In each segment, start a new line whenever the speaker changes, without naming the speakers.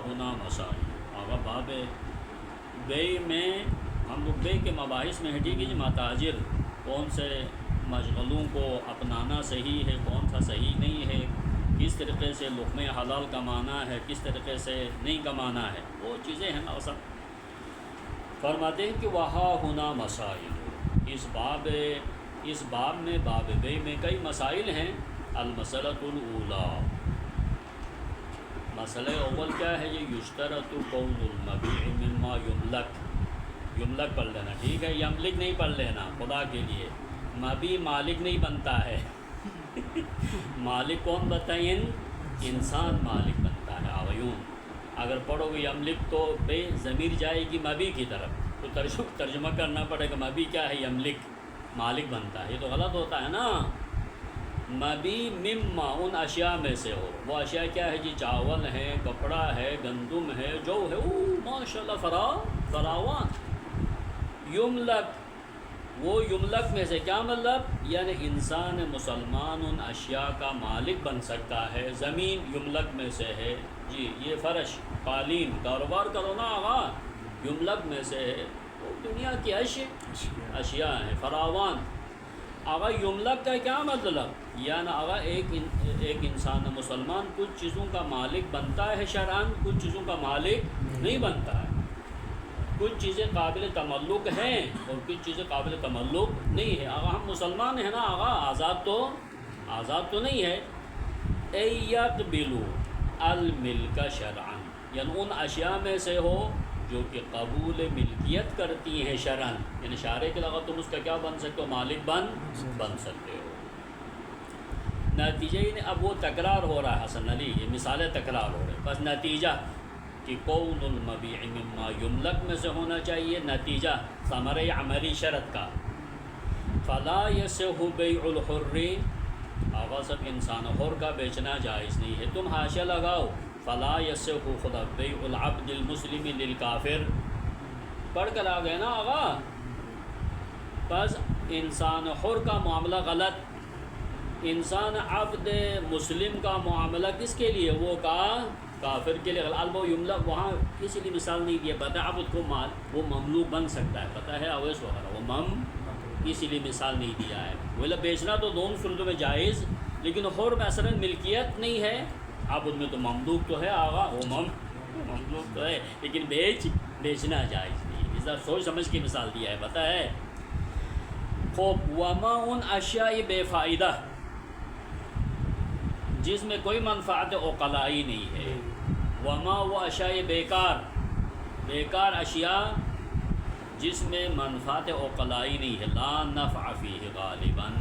ہنا مسائل. آغا باب بے میں ہم لوگ بے کے مباحث میں ہے. ٹھیک ہے جی. متاجر کون سے مشغلوں کو اپنانا صحیح ہے، کون سا صحیح نہیں ہے، کس طریقے سے لقمہ حلال کمانا ہے، کس طریقے سے نہیں کمانا ہے، وہ چیزیں ہیں نا. سب فرماتے ہیں کہ وہاں ہونا مسائل. اس باب میں باب بے میں کئی مسائل ہیں. المسئلۃ الاولی، مسئلہ اول کیا ہے یہ؟ یشترط کون المبیع مما یملک پڑھ لینا. ٹھیک ہے. یملک نہیں پڑھ لینا خدا کے لیے. مبیع مالک نہیں بنتا ہے. مالک کون بتائیں؟ انسان مالک بنتا ہے. عیون اگر پڑھو گے یملک تو بے ضمیر جائے گی مبیع کی طرف، تو ترجمہ کرنا پڑے گا مبیع کیا ہے؟ یملک، مالک بنتا ہے. یہ تو غلط ہوتا ہے نا. مبیع مما ان اشیاء میں سے ہو. وہ اشیاء کیا ہے جی؟ چاول ہے، کپڑا ہے، گندم ہے، جو ہے ماشاء اللہ فراوان. یملک، وہ یملک میں سے کیا مطلب؟ یعنی انسان مسلمان ان اشیاء کا مالک بن سکتا ہے. زمین یملک میں سے ہے جی. یہ فرش، قالین، کاروبار کرو نا آغا، یملک میں سے ہے. وہ دنیا کی اشیاء ہیں فراوان. آغا یملک کا کیا مطلب؟ یعنی آغا ایک انسان مسلمان کچھ چیزوں کا مالک بنتا ہے شرعاً، کچھ چیزوں کا مالک نہیں بنتا ہے. کچھ چیزیں قابل تملک ہیں اور کچھ چیزیں قابل تملک نہیں ہے. آغا ہم مسلمان ہیں نا آغا، آزاد تو نہیں ہے. یقبلوا الملک شرعاً، یعنی ان اشیاء میں سے ہو جو کہ قبول ملکیت کرتی ہیں شرعاً. یعنی شارع کے لغت تم اس کا کیا بن سکتے ہو؟ مالک بن سکتے ہو. نتیجہ اب وہ تکرار ہو رہا ہے حسن علی، یہ مثالیں تکرار ہو رہے ہیں. بس نتیجہ کہ کون المبیع مما یملک میں سے ہونا چاہیے. نتیجہ ثمرہ عملی شرط کا. فلا یصح بیع الحر، آغا سب انسان حر کا بیچنا جائز نہیں ہے. تم حاشیہ لگاؤ فلا یصح خدا بیع العبد المسلم للکافر، پڑھ کر آ گئے نا آغا. بس انسان حر کا معاملہ غلط، انسان عبد مسلم کا معاملہ کس کے لیے؟ وہ کافر کے لیے. البو یملک وہاں کسی لیے مثال نہیں دیا. پتہ ہے عبد کو مال وہ مملوک بن سکتا ہے، پتہ ہے اویس وغیرہ، وہ اسی لیے مثال نہیں دیا ہے. وہ بیچنا تو دونوں صورتوں میں جائز، لیکن حر مثلاً ملکیت نہیں ہے، عبد میں تو مملوک تو ہے آغا، وہ مملوک تو ہے لیکن بیچنا جائز نہیں. اس طرح سوچ سمجھ کے مثال دیا ہے. پتہ ہے خوب وما ان اشیاء بے فائدہ جس میں کوئی منفعت عقلائی نہیں ہے. وما وہ اشیاء بیکار اشیاء جس میں منفعت عقلائی نہیں ہے. لا نفع فیہ غالباً،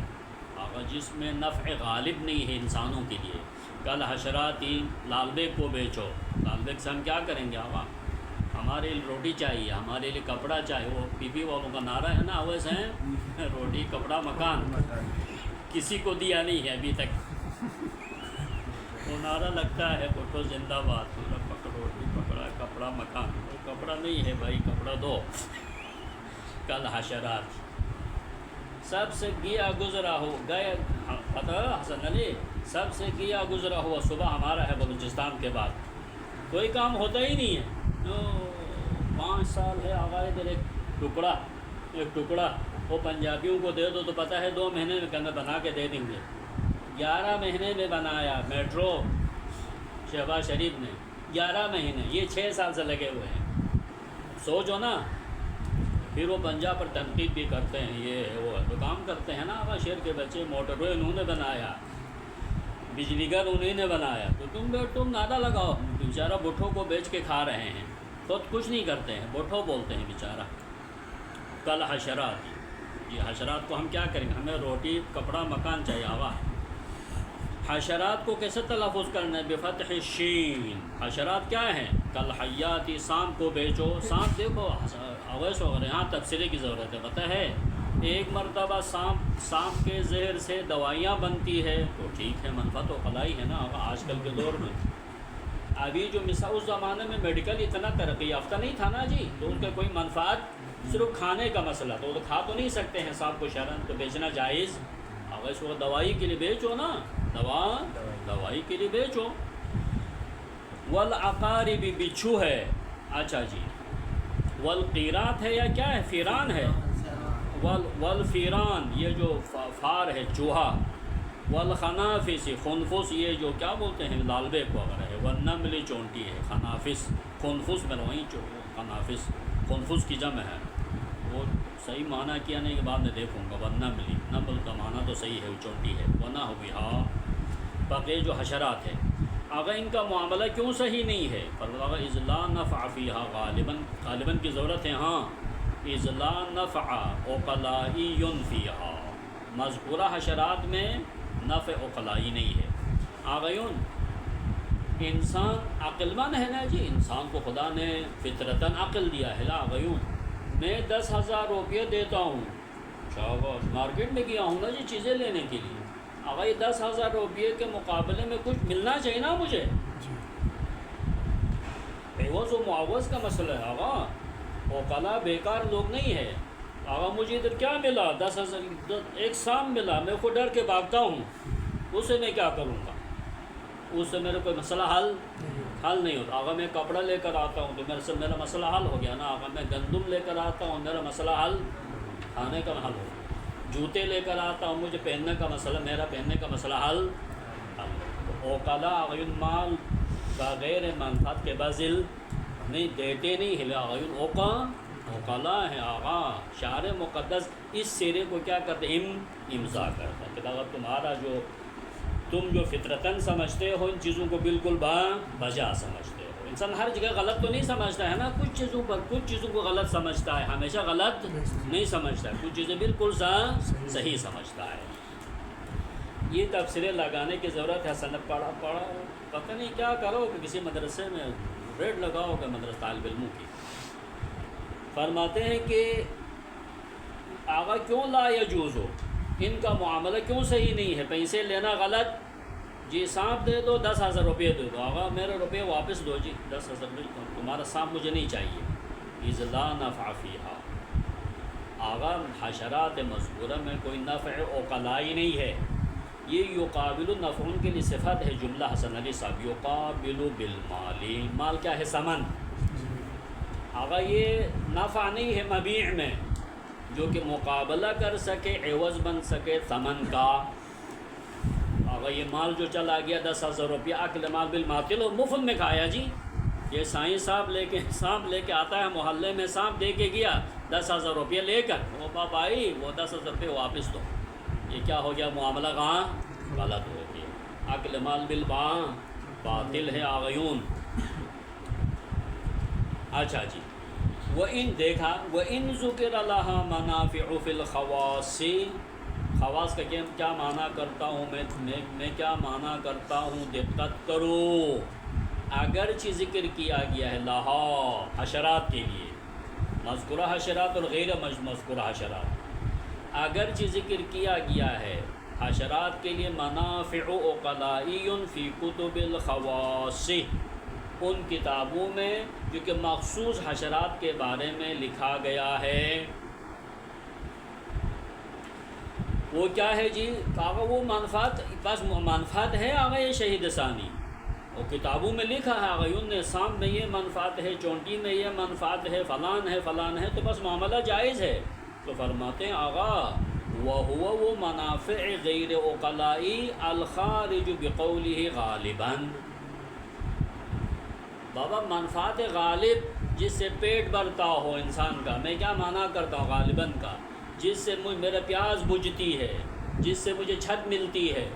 جس میں نفع غالب نہیں ہے انسانوں کے لیے. کل حشراتی، لال بیگ کو بیچو. لال بیگ سے ہم کیا کریں گے آقا؟ ہمارے لیے روٹی چاہیے، ہمارے لیے کپڑا چاہیے. وہ پی پی والوں کا نعرہ ہے نا اویس ہیں، روٹی کپڑا مکان. کسی کو دیا نہیں ہے ابھی تک. وہ نعرہ لگتا ہے اٹھو زندہ باد، روٹی پکڑا کپڑا مکان. وہ کپڑا نہیں ہے بھائی، کپڑا دو. کل حشرات سب سے گیا گزرا ہو گئے. پتہ حسن علی سب سے گیا گزرا ہوا صبح ہمارا ہے بلوچستان کے بعد، کوئی کام ہوتا ہی نہیں ہے. 5 سال ہے آغا ادھر ایک ٹکڑا وہ پنجابیوں کو دے دو تو پتہ ہے 2 مہینے میں کہنا بنا کے دے دیں گے. 11 مہینے میں بنایا میٹرو شہباز شریف نے. 11 مہینے، یہ 6 سال سے لگے ہوئے ہیں. سوچو نا. پھر وہ پنجاب پر تنقید بھی کرتے ہیں، یہ ہے وہ ہے، تو کام کرتے ہیں نا آقا. شہر کے بچے موٹر وے انہوں نے بنایا، بجلی گھر انہیں نے بنایا. تو تم نعرہ لگاؤ. بیچارہ بٹھوں کو بیچ کے کھا رہے ہیں، خود کچھ نہیں کرتے ہیں، بٹھوں بولتے ہیں بیچارہ. کل حشرات، یہ حشرات کو ہم کیا کریں گے؟ ہمیں روٹی کپڑا مکان چاہیے آقا. حشرات کو کیسے تلفظ کرنا ہے؟ بفتح الشین. حشرات کیا ہیں؟ کل حیاتی، سانپ کو بیچو. سانپ دیکھو اویس وغیرہ یہاں تفصیلی کی ضرورت ہے. پتہ ہے ایک مرتبہ سانپ کے زہر سے دوائیاں بنتی ہے تو ٹھیک ہے، منفعت و فلائی ہے نا آج کل کے دور میں. ابھی جو مثال اس زمانے میں میڈیکل اتنا ترقی یافتہ نہیں تھا نا جی، تو ان کا کوئی منفعت صرف کھانے کا مسئلہ، تو وہ کھا تو نہیں سکتے ہیں سانپ کو شرعاً، تو بیچنا جائز. اب اس کو دوائی کے لیے بیچو نا، دوائی کے لیے بیچو. والعقارب بچھو ہے، اچھا جی، والقیرات ہے یا کیا ہے، فیران ہے، والفیران یہ جو فار ہے چوہا، والخنافس خنفس یہ جو کیا بولتے ہیں لال بیگ وغیرہ ہے، والنمل چونٹی ہے، خنافس خنفس میں وہیں خنافس خنفس کی جمع ہے، وہ صحیح معنی کیا نہیں کہ بعد میں دیکھوں گا، والنمل نمل کا معنی تو صحیح ہے، وہ چونٹی ہے، ونحوہا باقی جو حشرات ہے، اگر ان کا معاملہ کیوں صحیح نہیں ہے، فرمایا اذ لا نفع فیہا غالباً کی ضرورت ہے، ہاں اذ لا نفع عقلائی فیہا، مذکورہ حشرات میں نفع عقلائی نہیں ہے، آغیون انسان عقل مند ہے نا جی، انسان کو خدا نے فطرتاً عقل دیا ہے، لا آغیون میں 10,000 روپیہ دیتا ہوں، شاباش مارکیٹ میں گیا ہوں نا جی چیزیں لینے کے لیے، آگا یہ 10,000 روپیے کے مقابلے میں کچھ ملنا چاہیے نا مجھے، عوض و معاوض کا مسئلہ ہے آگا، عقلا بیکار لوگ نہیں ہے، آگا مجھے ادھر کیا ملا 10,000 ایک سام ملا، میں کو ڈر کے بھاگتا ہوں، اسے میں کیا کروں گا، اس سے میرے کوئی مسئلہ حل نہیں ہوتا، آگا میں کپڑا لے کر آتا ہوں تو میرا مسئلہ حل ہو گیا نا، آگا میں گندم لے کر آتا ہوں میرا مسئلہ حل، کھانے کا حل ہو، جوتے لے کر آتا ہوں مجھے پہننے کا مسئلہ، میرا پہننے کا مسئلہ حل، اوقلا غیر مال بغیر منفعت کے بذل نہیں دیتے نہیں ہلا غیر اوقلا ہے آغا، شعر مقدس اس سیرے کو کیا کرتے امضا کرتا ہے کہ اگر تمہارا جو تم جو فطرتاً سمجھتے ہو ان چیزوں کو بالکل بجا سمجھتے ہو، انسان ہر جگہ غلط تو نہیں سمجھتا ہے نا، کچھ چیزوں کو غلط سمجھتا ہے، ہمیشہ غلط نہیں سمجھتا ہے، کچھ چیزیں بالکل صحیح سمجھتا ہے، یہ تفسیریں لگانے کی ضرورت ہے، سند پڑھا پتہ نہیں کیا کرو کہ کسی مدرسے میں ریٹ لگاؤ کہ مدرسہ طالب علموں کی، فرماتے ہیں کہ آغا کیوں لا یجوز ہو، ان کا معاملہ کیوں صحیح نہیں ہے، پیسے لینا غلط، جی سانپ دے دو 10,000 روپیہ دے دو، آغا میرے روپیہ واپس دو جی 10,000، تمہارا سانپ مجھے نہیں چاہیے، اذ لا نفع فیہا، آغا حشرات مذکورہ میں کوئی نفع عقلائی نہیں ہے، یہ یقابل نفعون کے لیے صفت ہے، جملہ حسن علی صاحب، یقابل بالمال، مال کیا ہے ثمن، آغا یہ نفع نہیں ہے مبیع میں، جو کہ مقابلہ کر سکے، عوض بن سکے ثمن کا، آغا یہ مال جو چلا گیا 10,000 روپیہ، اکل مال بالماطل، مفت میں کھایا جی، یہ سائیں صاحب سانپ لے کے آتا ہے محلے میں، سانپ دے کے گیا 10,000 روپیہ لے کر، وہ بھائی وہ 10,000 روپیہ واپس دو، یہ کیا ہو گیا معاملہ کہاں غلط ہو گیا، اکل مال باطل ہے آغیون، اچھا جی، وَإِن دیکھا وَإِن ذُكِرَ لَهَا مَنَافِعُ فِي الْخَوَاصِ، خواص کا کیا معنی کرتا ہوں میں کیا معنی کرتا ہوں، دقت کرو، اگرچہ ذکر کیا گیا ہے لہا حشرات کے لیے، مذکورہ حشرات اور غیر مذکورہ حشرات، اگرچہ ذکر کیا گیا ہے حشرات کے لیے منافع عقلائی فی کتب الخواص، ان کتابوں میں جو کہ مخصوص حشرات کے بارے میں لکھا گیا ہے، وہ کیا ہے جی، آگا وہ منفعت، بس منفعت ہے آگا، یہ شہید ثانی وہ کتابوں میں لکھا ہے آغیون نے، سانپ میں یہ منفعت ہے، چونٹی میں یہ منفعت ہے، فلان ہے، تو بس معاملہ جائز ہے، تو فرماتے ہیں آغا وَهُوَ وہ منافع غیر عقلائی الخارج بقولہ غالباً، بابا منفعت غالب جس سے پیٹ بھرتا ہو انسان کا، میں کیا معنی کرتا ہوں غالباً کا، جس سے میرا پیاس بجھتی ہے، جس سے مجھے چھت ملتی ہے،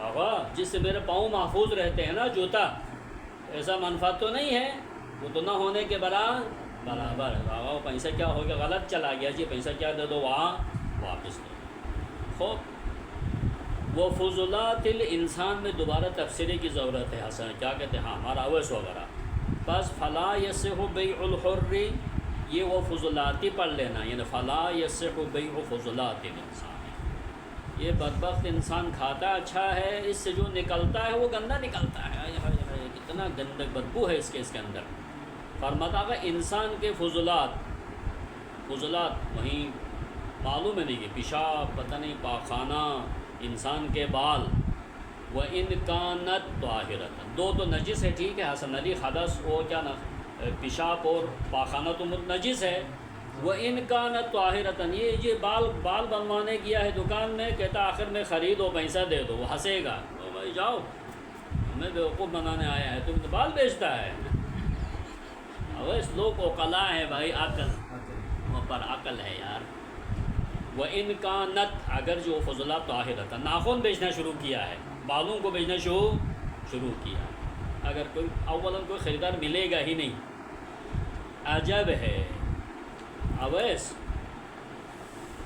آغا جس سے میرے پاؤں محفوظ رہتے ہیں نا، جوتا، ایسا منفعت تو نہیں ہے، وہ تو نہ ہونے کے برابر ہے، آغا وہ پیسہ کیا ہو گیا، غلط چلا گیا جی، پیسہ کیا دے دو وہاں واپس دو، خوب وہ فضولات الانسان میں دوبارہ تفسیری کی ضرورت ہے، حسن کیا کہتے ہیں، ہاں ہمارا اویس وغیرہ، بس فلا یصح بیع الحر، یہ وہ فضولاتی پڑھ لینا، یعنی فلا یصح بیع فضولات الانسان، یہ بدبخت انسان کھاتا اچھا ہے، اس سے جو نکلتا ہے وہ گندا نکلتا ہے، کتنا گندگ بدبو ہے اس کے اندر، فرماتا کہ انسان کے فضولات وہیں معلوم ہے نہیں کہ پیشاب، پتہ نہیں پاخانہ، انسان کے بال، وَإِنْ كَانَتْ طَاهِرَةً، دو تو نجس ہے، ٹھیک ہے حسن علی، حدث وہ کیا نا پیشاب اور پاخانہ تو نجس ہے. وَإِنْ كَانَتْ طَاهِرَةً، یہ بال بنوانے گیا ہے دکان میں، کہتا آخر میں خریدو پیسہ دے دو، وہ ہنسے گا، تو بھائی جاؤ ہمیں بیوقوف بنانے آیا ہے، تم تو بال بیچتا ہے. اب اس لوگ عقلا ہے بھائی، عقل وہ پر عقل ہے یار. وَإِنْ كَانَتْ، اگر جو فضلہ طاہرۃ، ناخن بیچنا شروع کیا ہے، بالوں کو بیچنا شروع کیا، اگر کوئی اولاً کوئی خریدار ملے گا ہی نہیں. عجب ہے. اویس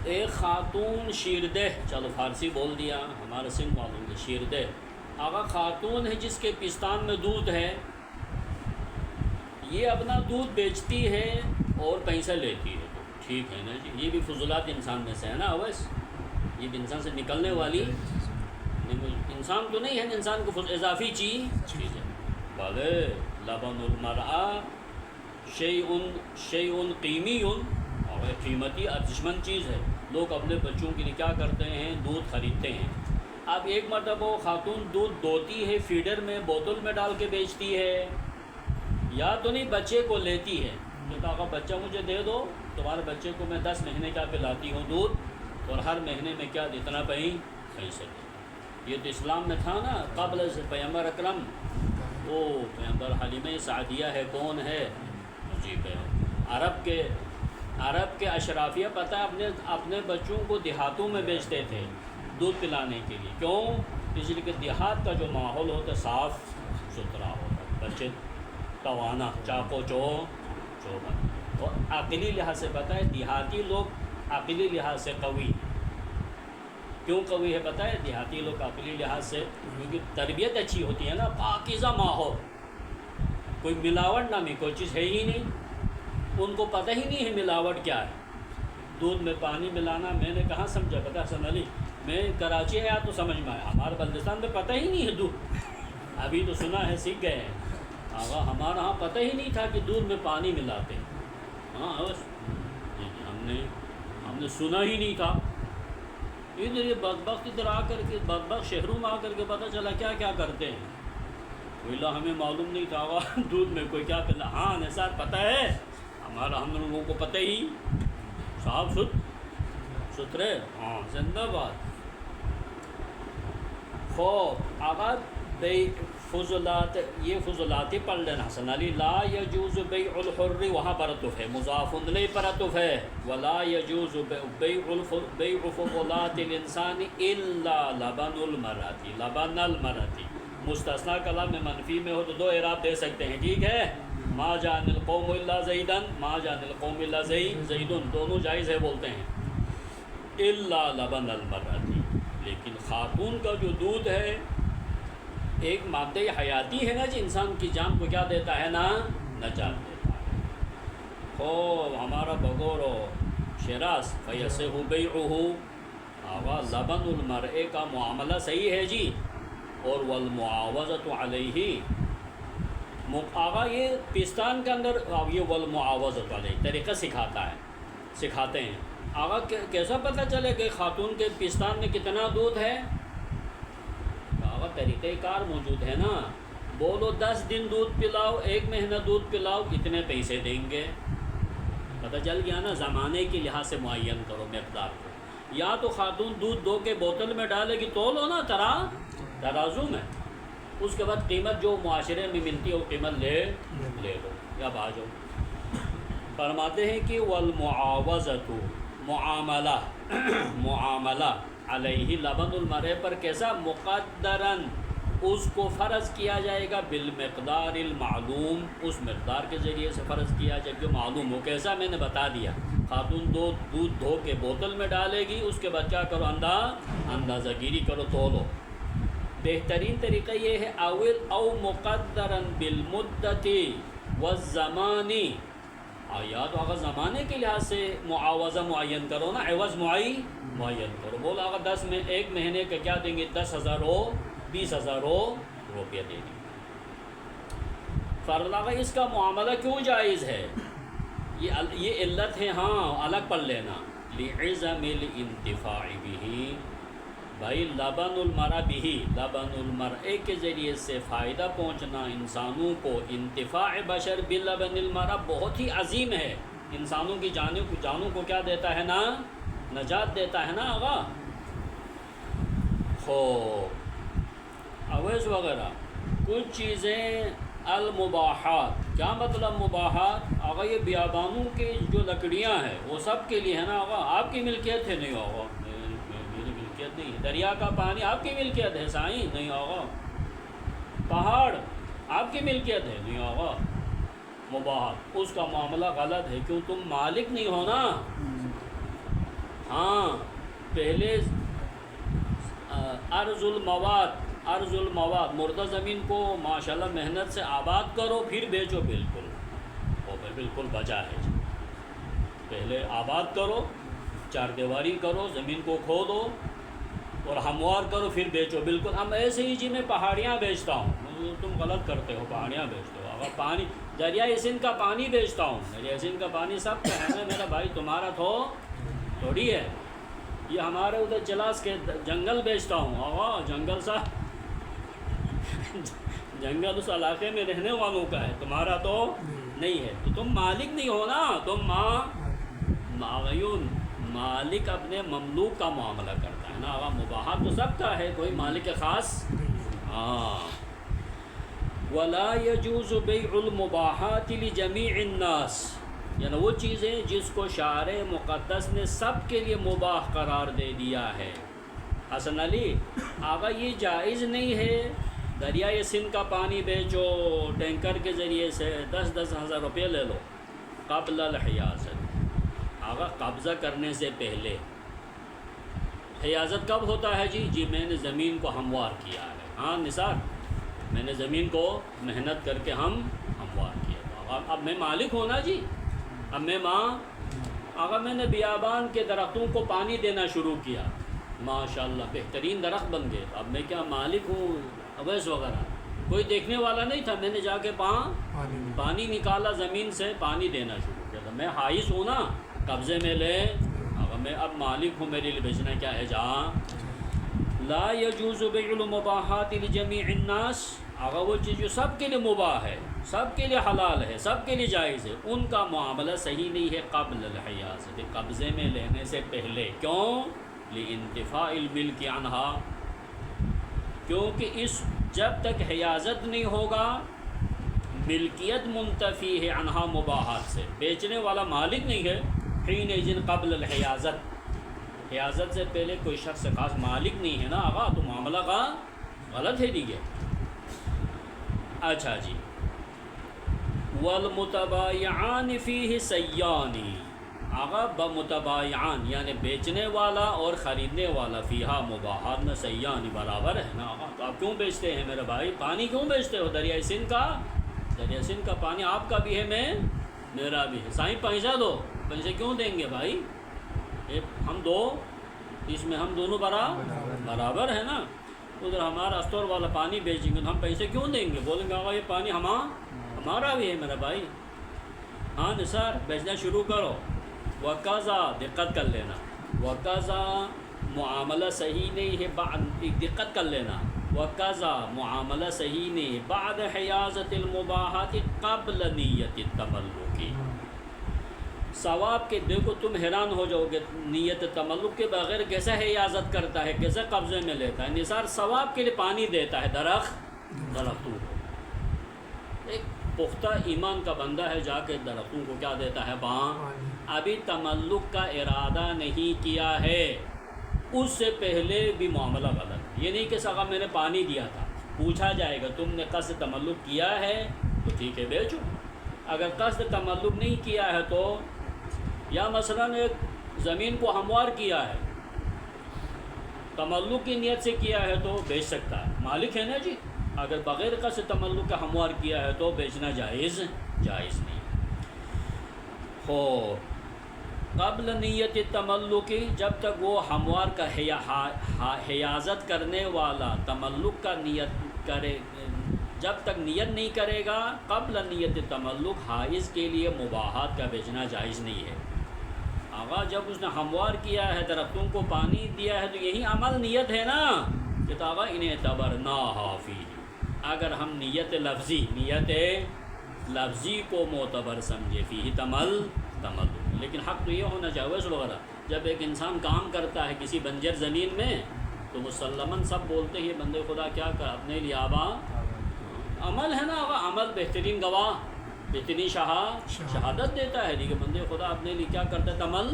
ایک خاتون شیردہ، چلو فارسی بول دیا، ہمارے سندھ معلوم ہے شیردہ، آقا خاتون ہے جس کے پستان میں دودھ ہے، یہ اپنا دودھ بیچتی ہے اور پیسہ لیتی ہے، تو ٹھیک ہے نا جی، یہ بھی فضولات انسان میں سے ہے نا. اویس یہ بھی انسان سے نکلنے والی انسان تو نہیں ہے، انسان کو اضافی چیز ہے. بھلے لبن المرأة شیء قیمی، اور قیمتی ارزشمند چیز ہے. لوگ اپنے بچوں کے لیے کیا کرتے ہیں، دودھ خریدتے ہیں. اب ایک مرتبہ وہ خاتون دودھ دوتی ہے، فیڈر میں بوتل میں ڈال کے بیچتی ہے، یا تو نہیں بچے کو لیتی ہے، جو کہا بچہ مجھے دے دو، تمہارے بچے کو میں 10 مہینے کا پلاتی ہوں دودھ، اور ہر مہینے میں کیا اتنا پیسے دے. یہ تو اسلام میں تھا نا، قبل سے پیغمبر اکرم، وہ پیغمبر حلیمہ سعدیہ ہے، کون ہے جی، عرب کے اشرافیہ پتہ اپنے بچوں کو دیہاتوں میں بیچتے تھے دودھ پلانے کے لیے. کیوں؟ اس لیے کہ دیہات کا جو ماحول ہوتا ہے صاف ستھرا ہوتا، بچے توانا چاقو چوبند، اور عقلی لحاظ سے پتہ ہے دیہاتی لوگ عقلی لحاظ سے قوی. کیوں قوی ہے پتہ ہے؟ دیہاتی لوگ عقلی لحاظ سے کیونکہ تربیت اچھی ہوتی ہے نا، پاکیزہ ماحول، کوئی ملاوٹ نامی کوئی چیز ہے ہی نہیں، ان کو پتہ ہی نہیں ہے ملاوٹ کیا ہے. دودھ میں پانی ملانا میں نے کہاں سمجھا، پتہ حسن علی، میں کراچی آیا تو سمجھ میں آیا، ہمارے بلوچستان میں پتہ ہی نہیں ہے دودھ، ابھی تو سنا ہے سیکھ گئے ہیں. آگا ہمارا ہاں پتہ ہی نہیں تھا کہ دودھ میں پانی ملاتے ہیں. ہاں بس ہم نے سنا ہی نہیں تھا. ادھر یہ بدبخت ادھر آ کر کے، بدبخت شہروں میں آ کر کے پتہ چلا کیا کیا کرتے ہیں. ویلا ہمیں معلوم نہیں تھا دودھ میں کوئی کیا پلا. ہاں نثار پتہ ہے، ہم لوگوں کو پتہ ہی، صاف ستھرے، ہاں زندہ باد. خوب آغا فضلات، یہ فضلاتی پڑھ لینا حسن علی. لا یجوز بیع الحر، وہاں پر عطف ہے، مضاف الیہ پر عطف ہے. ولا یجوز بیع فضلات الانسان الا لبن المرأة، لبن المرأة. مستثنیٰ کلام میں منفی میں ہو تو دو اعراب دے سکتے ہیں، ٹھیک ہے. ما جان القوم الا زیدن، ما جان القوم الا زیدن، دونوں جائز ہے بولتے ہیں. الا لبن المرأة، لیکن خاتون کا جو دودھ ہے ایک مادہ حیاتی ہے نا جی، انسان کی جان کو کیا دیتا ہے نا، نجات دیتا ہے. خوب ہمارا بگورو شراس فیصح بیعہ، آغا لبن المرء کا معاملہ صحیح ہے جی، اور والمعاوضۃ علیہ، آغا یہ پستان کے اندر یہ والمعاوضۃ علیہ طریقہ سکھاتے ہیں. آغا کیسا پتہ چلے کہ خاتون کے پستان میں کتنا دودھ ہے؟ آغا طریقہ کار موجود ہے نا. بولو 10 دن دودھ پلاؤ، 1 مہینہ دودھ پلاؤ، کتنے پیسے دیں گے؟ پتہ چل گیا نا. زمانے کے لحاظ سے معین کرو مقدار کو. یا تو خاتون دودھ دو کے بوتل میں ڈالے گی، تولو نا ترازو میں، اس کے بعد قیمت جو معاشرے میں ملتی ہے وہ قیمت لے لو یا بھاجو. فرماتے ہیں کہ والمعاوضۃ، معاملہ علیہ لبن المرء پر کیسا، مقدراً، اس کو فرض کیا جائے گا، بالمقدار المعلوم، اس مقدار کے ذریعے سے فرض کیا جائے جو معلوم ہو. کیسا میں نے بتا دیا، خاتون دودھ دھو کے بوتل میں ڈالے گی، اس کے بعد کیا کرو، اندازہ گیری کرو، تولو. بہترین طریقہ یہ ہے او مقدراً بالمدت والزمان، یا تو اگر زمانے کے لحاظ سے معاوضہ معین کرو نا، عوض معین کرو. بولا اگر 10 میں 1 مہینے کا کیا دیں گے، 10,000 ہو 20,000 روپیہ دیں گے. فرض لگا اس کا معاملہ کیوں جائز ہے، یہ علت ہے، ہاں الگ پڑھ لینا. لعظم الانتفاع به، بھائی لبن المرء بھی، لبن المرء کے ذریعے سے فائدہ پہنچنا انسانوں کو، انتفاع بشر بلبن المرء بہت ہی عظیم ہے، انسانوں کی جانوں کو کیا دیتا ہے نا، نجات دیتا ہے نا آغا۔ اویس وغیرہ کچھ چیزیں المباحات، کیا مطلب مباحات؟ آغا یہ بیابانوں کے جو لکڑیاں ہیں وہ سب کے لیے ہے نا آغا، آپ کی ملکیت ہے نہیں آغا، میری ملکیت نہیں ہے۔ دریا کا پانی آپ کی ملکیت ہے سائیں؟ نہیں آغا۔ پہاڑ آپ کی ملکیت ہے؟ نہیں آغا۔ مباحات اس کا معاملہ غلط ہے، کیوں؟ تم مالک نہیں ہو نا۔ ہاں پہلے ارض المواد مردہ زمین کو ماشاءاللہ محنت سے آباد کرو پھر بیچو، بالکل وہ بالکل بجا ہے جی۔ پہلے آباد کرو، چار دیواری کرو، زمین کو کھودو اور ہموار کرو پھر بیچو، بالکل۔ ہم ایسے ہی جی میں پہاڑیاں بیچتا ہوں، تم غلط کرتے ہو، پہاڑیاں بیچتے ہو۔ اگر پانی دریائے سندھ کا پانی بیچتا ہوں، دریائے سندھ کا پانی سب کا ہے نا میرا بھائی، تمہارا تھوڑی ہے۔ یہ ہمارے ادھر چلاس کے جنگل بیچتا ہوں آغا، جنگل سا جنگل اس علاقے میں رہنے والوں کا ہے، تمہارا تو نہیں ہے، تو تم مالک نہیں ہو نا، تم معیون مالک اپنے مملوک کا معاملہ کرتا ہے نا آغا۔ مباحات تو سب کا ہے، کوئی مالک خاص۔ ہاں ولا يجوز بيع المباحات لجميع الناس، یعنی وہ چیزیں جس کو شارع مقدس نے سب کے لیے مباح قرار دے دیا ہے۔ حسن علی آقا یہ جائز نہیں ہے دریائے سندھ کا پانی بیچو ٹینکر کے ذریعے سے، 10 ہزار روپے لے لو، قبل الحیازت، آقا قبضہ کرنے سے پہلے۔ حیازت کب ہوتا ہے جی میں نے زمین کو ہموار کیا ہے، ہاں نثار میں نے زمین کو محنت کر کے ہموار کیا، اب میں مالک ہوں نا جی، اب میں آقا میں نے بیابان کے درختوں کو پانی دینا شروع کیا، ماشاءاللہ بہترین درخت بن گئے، اب میں کیا مالک ہوں؟ اویس وغیرہ کوئی دیکھنے والا نہیں تھا، میں نے جا کے پانی نکالا زمین سے، پانی دینا شروع کیا، میں حائز ہوں نا، قبضے میں لے، اگر میں اب مالک ہوں، میرے لیے بیچنا کیا ہے جہاں۔ لا يجوز بيع المباحات لجميع الناس، اگر وہ چیز جو سب کے لیے مباح ہے، سب کے لیے حلال ہے، سب کے لیے جائز ہے، ان کا معاملہ صحیح نہیں ہے قبل الحیازت، قبضے میں لینے سے پہلے۔ کیوں؟ لانتفاء الملک عنہا، کیونکہ جب تک حیازت نہیں ہوگا ملکیت منتفی ہے عنہا مباحات سے، بیچنے والا مالک نہیں ہے، حینئذ قبل الحیازت، حیازت سے پہلے کوئی شخص خاص مالک نہیں ہے نا آقا، تو معاملہ کا غلط ہے دیگے۔ اچھا جی، والمتبایعان فیہ سیانی، آقا بمتبایعان یعنی بیچنے والا اور خریدنے والا، فیہا مباحات میں سیانی برابر ہے نا آقا، تو آپ کیوں بیچتے ہیں میرے بھائی؟ پانی کیوں بیچتے ہو؟ دریائے سندھ کا، دریائے سندھ کا پانی آپ کا بھی ہے، میرا بھی ہے، سائیں پیسہ دو، پیسے کیوں دیں گے بھائی؟ ہم دو، اس میں ہم دونوں برابر ہے نا، ادھر ہمارا اسٹور والا پانی بیچیں گے تو ہم پیسے کیوں دیں گے؟ بولیں گے آقا یہ پانی ہمارا بھی ہے میرا بھائی، ہاں نثار بیچنا شروع کرو۔ وقضا، دقت کر لینا، وقضا معاملہ صحیح نہیں ہے، دقت کر لینا، وقضا معاملہ صحیح نہیں ہے بعد حیازت المباحات قبل نیت التملک، ثواب کے دیکھو تم حیران ہو جاؤ گے، نیت تملک کے بغیر کیسے حیازت کرتا ہے، کیسے قبضے میں لیتا ہے؟ نثار ثواب کے لیے پانی دیتا ہے درختوں کو، ایک پختہ ایمان کا بندہ ہے جا کے درختوں کو کیا دیتا ہے؟ ابھی تملک کا ارادہ نہیں کیا ہے، اس سے پہلے بھی معاملہ غلط، یہ نہیں کہ سگا میں نے پانی دیا تھا، پوچھا جائے گا تم نے قصد تملک کیا ہے تو ٹھیک ہے بیچو، اگر قصد تملک نہیں کیا ہے تو، یا مثلا ایک زمین کو ہموار کیا ہے، تملک کی نیت سے کیا ہے تو بیچ سکتا ہے، مالک ہے نا جی، اگر بغیر قصد تملک کا ہموار کیا ہے تو بیچنا جائز نہیں ہو۔ قبل نیت تملک، جب تک وہ ہموار کا حیازت کرنے والا تملک کا نیت کرے، جب تک نیت نہیں کرے گا قبل نیت تملک، حائز کے لیے مباحات کا بیچنا جائز نہیں ہے۔ آقا جب اس نے ہموار کیا ہے، درختوں کو پانی دیا ہے، تو یہی عمل نیت ہے نا کہ تو آقا انہیں تبرناہا فیہ، اگر ہم نیت لفظی کو معتبر سمجھے، فیہ تمل، لیکن حق تو یہ ہونا چاہیے ویسے وغیرہ جب ایک انسان کام کرتا ہے کسی بنجر زمین میں تو مسلماً سب بولتے ہیں یہ بندے خدا کیا کر اپنے لیے آبا عمل ہے نا آقا، عمل بہترین گواہ، بہترین شہادت دیتا ہے کہ بندے خدا اپنے لیے کیا کرتا ہے، تمل،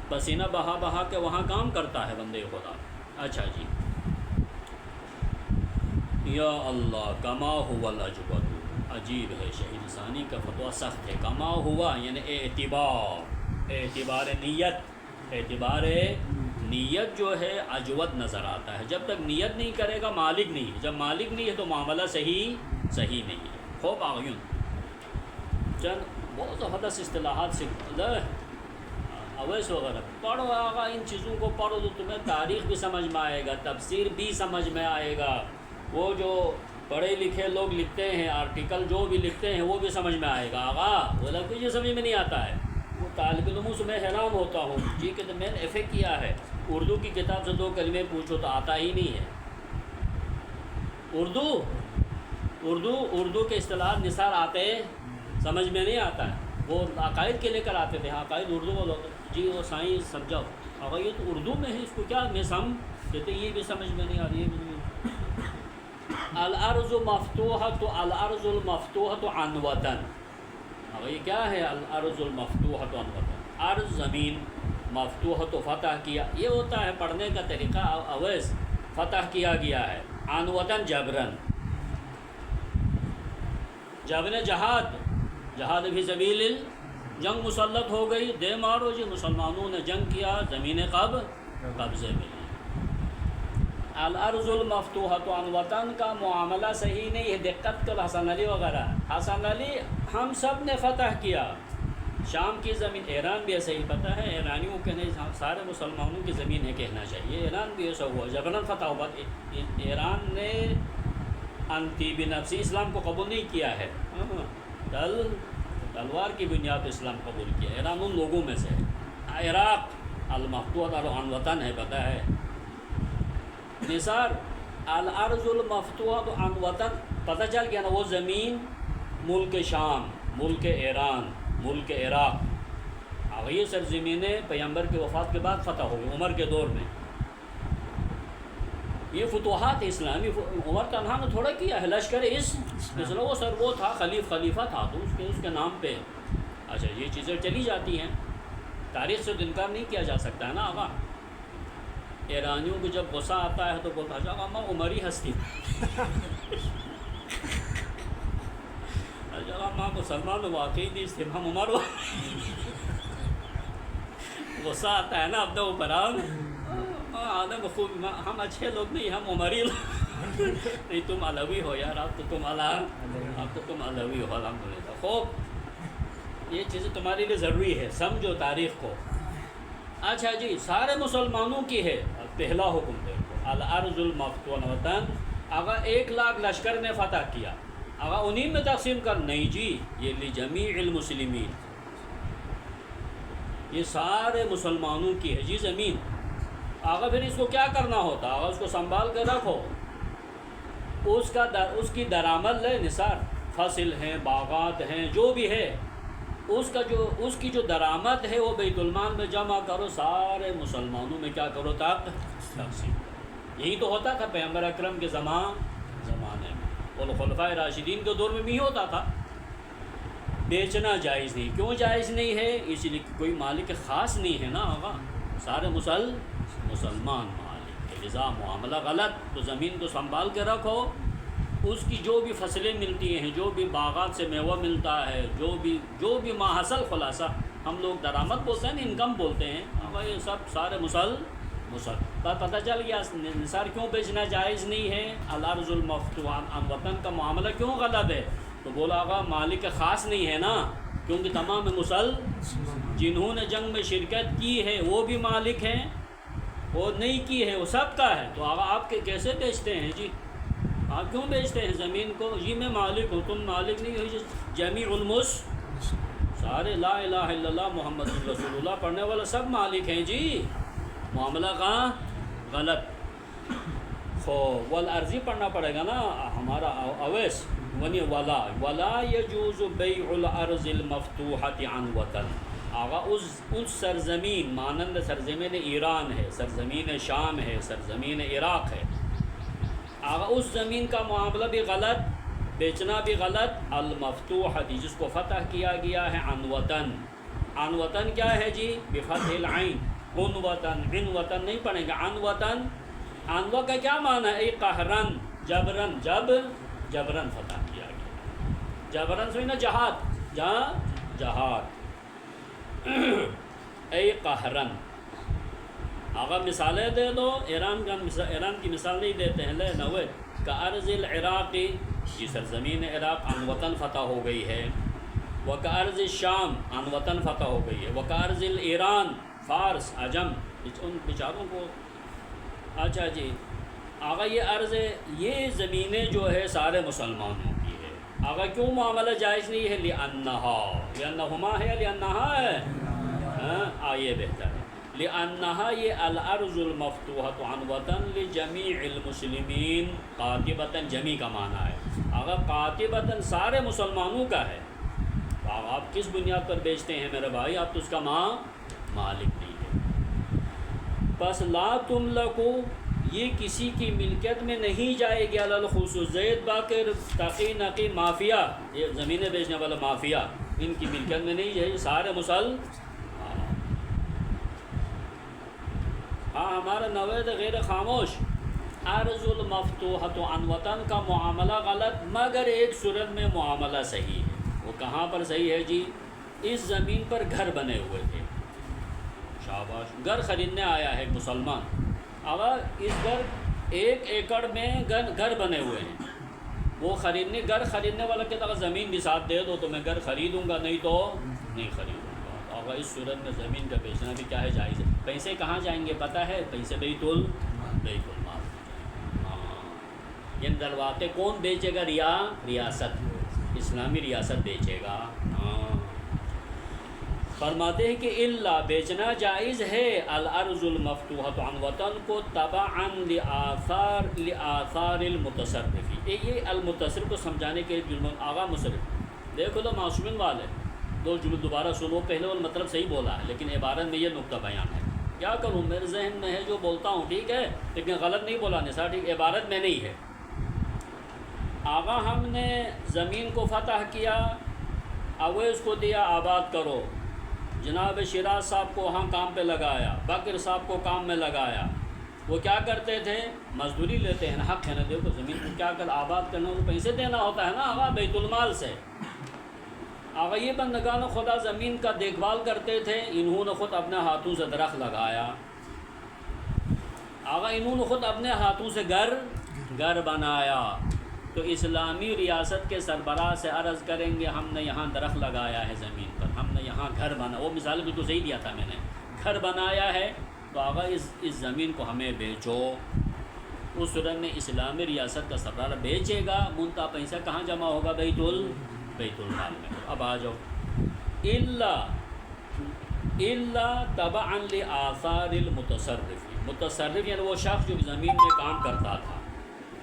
پسینہ بہا کے وہاں کام کرتا ہے بندے خدا۔ اچھا جی، یا اللہ، کما ہوا الاجود، عجیب ہے شہید ثانی کا فتویٰ سخت ہے۔ کما ہوا یعنی اعتبار نیت جو ہے اجود نظر آتا ہے، جب تک نیت نہیں کرے گا مالک نہیں ہے، جب مالک نہیں ہے تو معاملہ صحیح نہیں ہے۔ خوب آگیوں چند بہت زبردست اصطلاحات سے اویس وغیرہ پڑھو آگا، ان چیزوں کو پڑھو تو تمہیں تاریخ بھی سمجھ میں آئے گا، تفسیر بھی سمجھ میں آئے گا، وہ جو پڑھے لکھے لوگ لکھتے ہیں آرٹیکل جو بھی لکھتے ہیں وہ بھی سمجھ میں آئے گا آگا، وہ لگ کچھ سمجھ میں نہیں آتا ہے۔ وہ طالب علموں سے میں حیران ہوتا ہوں جی کہ میں نے ایف اے کیا ہے، اردو کی کتاب سے 2 کلمے پوچھو تو آتا ہی نہیں ہے۔ اردو کے اصطلاحات نثار آتے سمجھ میں نہیں آتا ہے، وہ عقائد کے لے کر آتے تھے، عقائد اردو بولو جی وہ سائنس سمجھاؤ، اگر یہ تو اردو میں ہے اس کو کیا میں کہتے یہ بھی سمجھ میں نہیں آ رہی ہے۔ الارض مفتوحۃ، الارض المفتوحۃ عن وطن، اگر یہ کیا ہے الارض المفتوحۃ عن وطن، ارض زمین مفتوحۃ فتح کیا، یہ ہوتا ہے پڑھنے کا طریقہ اویس، فتح کیا گیا ہے، عن وطن جبرن، جہاد فی سبیل جنگ مسلط ہو گئی، دے مارو جی، مسلمانوں نے جنگ کیا، زمینیں قبضے میں۔ الارض المفتوحۃ عن وطن کا معاملہ صحیح نہیں ہے، دقت کر حسن علی وغیرہ، حسن علی ہم سب نے فتح کیا شام کی زمین، ایران بھی ایسا ہی پتہ ہے، ایرانیوں کے نہیں سارے مسلمانوں کی زمین ہے کہنا چاہیے، ایران بھی ایسا ہوا جبرن فتح ہوا، ایران نے انتی بنفسی اسلام کو قبول نہیں کیا ہے، تلوار کی بنیاد پر اسلام قبول کیا، ایران ان لوگوں میں سے ہے۔ عراق المفتوحۃ عن وطن ہے، پتہ ہے نثار، الارض المفتوحۃ عن وطن پتہ چل گیا نا، وہ زمین ملک شام، ملک ایران، ملک عراق، اب یہ سرزمینیں پیغمبر کی وفات کے بعد فتح ہو گئی، عمر کے دور میں، یہ فتوحات اسلامی عمر تنہا نے تھوڑا کیا ہے، لشکر وہ تھا خلیفہ تھا تو اس کے نام پہ، اچھا یہ چیزیں چلی جاتی ہیں، تاریخ سے انکار نہیں کیا جا سکتا ہے نا آقا۔ ایرانیوں کو جب غصہ آتا ہے تو بولتا ہے آقا میں عمری ہستی اچھا ماں مسلمان واقعی نہیں اس ہم عمر غصہ آتا ہے نا اب تو برام آدم خوب، ہم اچھے لوگ نہیں، ہم عمری نہیں، تم علوی ہو یار، اب تو تم علوی ہو الحمدللہ۔ خوب یہ چیزیں تمہارے لیے ضروری ہے، سمجھو تاریخ کو۔ اچھا جی، سارے مسلمانوں کی ہے، پہلا حکم دیکھو، الارض المفتوحۃ وطن، اگر 1 لاکھ لشکر نے فتح کیا، اگر انہیں میں تقسیم کر، نہیں جی یہ لجمیع المسلمین، یہ سارے مسلمانوں کی ہے جی زمین، آگا پھر اس کو کیا کرنا ہوتا، آگا اس کو سنبھال کے رکھو، اس کی درآمد لے، نثار فصل ہیں، باغات ہیں، جو بھی ہے، اس کی جو درآمد ہے وہ بیت المال میں جمع کرو، سارے مسلمانوں میں کیا کرو تقسیم۔ یہی تو ہوتا تھا پیغمبر اکرم کے زمانے میں، اور خلفائے راشدین کے دور میں بھی ہوتا تھا۔ بیچنا جائز نہیں، کیوں جائز نہیں ہے؟ اس لیے کہ کوئی مالک خاص نہیں ہے نا آقا، سارے مسلمان مالک، لذا معاملہ غلط، تو زمین کو سنبھال کے رکھو، اس کی جو بھی فصلیں ملتی ہیں، جو بھی باغات سے میوہ ملتا ہے، جو بھی ماحصل خلاصہ ہم لوگ درآمد بولتے ہیں، انکم بولتے ہیں، یہ سب سارے پتہ چل گیا نثار کیوں بیچنا جائز نہیں ہے، الارض المفتوحۃ عن وطن کا معاملہ کیوں غلط ہے، تو بولا آقا مالک خاص نہیں ہے نا، کیونکہ تمام جنہوں نے جنگ میں شرکت کی ہے وہ بھی مالک ہیں، وہ نہیں کی ہے وہ سب کا ہے، تو آقا آپ کے کیسے بیچتے ہیں جی، آپ کیوں بیچتے ہیں زمین کو؟ جی میں مالک ہوں، تم مالک نہیں ہو، جمیع سارے لا الہ الا اللہ محمد رسول اللہ پڑھنے والا سب مالک ہیں جی، معاملہ کہاں غلط. خو والارضی پڑھنا پڑے گا نا ہمارا اویس ونی ولا یجوز بیع الارض المفتوحۃ عن وطن. آغا اس سرزمین مانند سرزمین ایران ہے، سرزمین شام ہے، سرزمین عراق ہے، آغا اس زمین کا معاملہ بھی غلط، بیچنا بھی غلط. المفتوحۃ جس کو فتح کیا گیا ہے، عن وطن. عن وطن کیا ہے جی؟ بفتح العین. عن وطن، عن وطن نہیں پڑھیں گے، عن وطن. عنوہ کا کیا معنی ہے؟ قہرن، جبرن، جبرن فتح کیا گیا. جبرن سوئی نا جہاد، جہاد اے قہرن. آگا مثالیں دے دو. ایران کی مثال نہیں دیتے ہیں. لے نوے کارض العراقی، یہ سرزمین عراق عن وطن فتح ہو گئی ہے. وکارض الشام عن وطن فتح ہو گئی ہے. وکارض الایران، فارس، عجم، ان بیچاروں کو. اچھا جی آگا یہ عرض ہے، یہ زمینیں جو ہے سارے مسلمانوں کی ہے. آگا کیوں معاملہ جائز نہیں ہے؟ لأنہما ہے، لأنہا ہے، یہ بہتر ہے. لأنہا یہ الارض المفتوحۃ عن وطن لجمیع المسلمین. قاطبتاً جمی کا معنی ہے. اگر قاطبتاً سارے مسلمانوں کا ہے تو آپ کس بنیاد پر بیچتے ہیں میرے بھائی؟ آپ تو اس کا مالک نہیں ہے. پس لا تملکو، یہ کسی کی ملکیت میں نہیں جائے گی. الخصوص زید باقر تقی نقی مافیا، یہ زمینیں بیچنے والا مافیا، ان کی ملکیت میں نہیں جائے. سارے ہاں ہمارا نوید غیر خاموش. ارض المفتوحۃ عن وطن کا معاملہ غلط، مگر ایک صورت میں معاملہ صحیح ہے. وہ کہاں پر صحیح ہے جی؟ اس زمین پر گھر بنے ہوئے تھے. شاباش، گھر خریدنے آیا ہے مسلمان. اب اس گھر 1 ایکڑ میں گھر بنے ہوئے ہیں. وہ گھر خریدنے والا کہ اگر زمین بھی ساتھ دے دو تو میں گھر خریدوں گا، نہیں تو نہیں خریدوں گا. اگر اس صورت میں زمین کا بیچنا بھی کیا ہے؟ جائز ہے. پیسے کہاں جائیں گے پتہ ہے؟ پیسے بیت المال. ہاں، یہ دلواتے کون بیچے گا؟ ریاست، اسلامی ریاست بیچے گا. ہاں، فرماتے ہیں کہ اللہ بیچنا جائز ہے. الارض المفتوحۃ عن وطن کو تبعا لآثار المتصرف. یہ المتصرف کو سمجھانے کے جملہ آغا مصرف دیکھو تو معصومین والے دو جملے دوبارہ سنو. پہلے والا مطلب صحیح بولا ہے لیکن عبارت میں یہ نقطہ بیان ہے. کیا کروں، میرے ذہن میں ہے جو بولتا ہوں ٹھیک ہے، لیکن غلط نہیں بولا نثار، ٹھیک عبارت میں نہیں ہے. آغا ہم نے زمین کو فتح کیا، اویس کو دیا آباد کرو. جناب شیراز صاحب کو وہاں کام پہ لگایا، بکر صاحب کو کام میں لگایا. وہ کیا کرتے تھے؟ مزدوری لیتے ہیں نا، حق ہے نا. دیکھو زمین کو کیا کر آباد کرنا تو پیسے دینا ہوتا ہے نا آغا، بیت المال سے. آغا یہ بندگان خدا زمین کا دیکھ بھال کرتے تھے. انہوں نے خود اپنے ہاتھوں سے درخت لگایا. آغا انہوں نے خود اپنے ہاتھوں سے گھر بنایا. تو اسلامی ریاست کے سربراہ سے عرض کریں گے ہم نے یہاں درخت لگایا ہے زمین پر، ہم نے یہاں گھر بنا. وہ مثال بھی تو صحیح دیا تھا میں نے، گھر بنایا ہے تو آغا اس زمین کو ہمیں بیچو. اس صورت میں اسلامی ریاست کا سربراہ بیچے گا، منتہا پیسہ کہاں جمع ہوگا؟ بیت المال میں. اب آ جاؤ. الا تبعا لآثار المتصرف. متصرف یعنی وہ شخص جو زمین میں کام کرتا تھا.